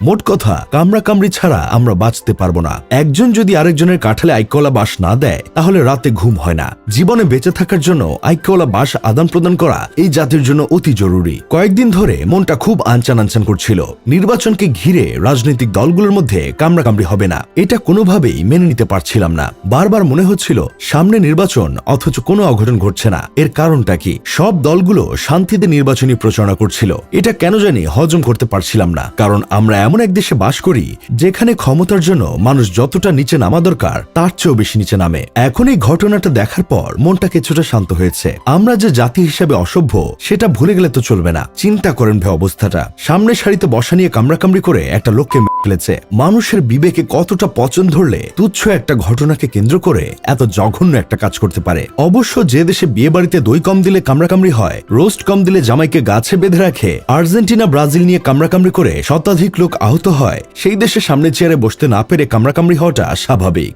মোট কথা কামড়াকামড়ি ছাড়া আমরা বাঁচতে পারবো না। একজন যদি আরেকজনের কাঁঠালে আইকওয়ালা বাঁশ না দেয় তাহলে রাতে ঘুম হয় না। জীবনে বেঁচে থাকার জন্য আইকওয়ালা বাঁশ আদান প্রদান করা এই জাতির জন্য অতি জরুরি। কয়েকদিন ধরে মনটা খুব আনচান আনচান করছিল। নির্বাচনকে ঘিরে রাজনৈতিক দলগুলোর মধ্যে কামড়াকামড়ি হবে না, এটা কোনোভাবেই মেনে নিতে পারছিলাম না। বারবার মনে হচ্ছিল সামনে নির্বাচন অথচ কোনো অঘটন ঘটছে না। এর কারণটা কি? সব দলগুলো শান্তিতে নির্বাচনী প্রচারণা করছিল, এটা কেন জানি হজম করতে পারছিলাম না। কারণ আমরা এমন এক দেশে বাস করি যেখানে ক্ষমতার জন্য মানুষ যতটা নিচে নামা দরকার তার চেয়েও বেশি নিচে নামে। এখন এই ঘটনাটা দেখার পর মনটা কিছুটা শান্ত হয়েছে। আমরা যে জাতি হিসেবে অসভ্য সেটা ভুলে গেলে তো চলবে না। চিন্তা করেন ভাই অবস্থাটা, সামনের সারিতে বসা নিয়ে কামড়াকামড়ি করে একটা লোককে ফেলেছে। মানুষের বিবেকে কতটা পচন ধরলে তুচ্ছ একটা ঘটনাকে কেন্দ্র করে এত জঘন্য একটা কাজ করতে পারে। অবশ্য যে দেশে বিয়ে বাড়িতে দই কম দিলে কামড়াকামড়ি হয়, রোস্ট কম দিলে জামাইকে গাছে বেঁধে রাখে, আর্জেন্টিনা ব্রাজিল নিয়ে কামড়াকামড়ি করে শতাধিক লোক আহত হয়, সেই দেশে সামনে চেয়ারে বসতে না পেরে কামড়াকামড়ি হওয়াটা স্বাভাবিক।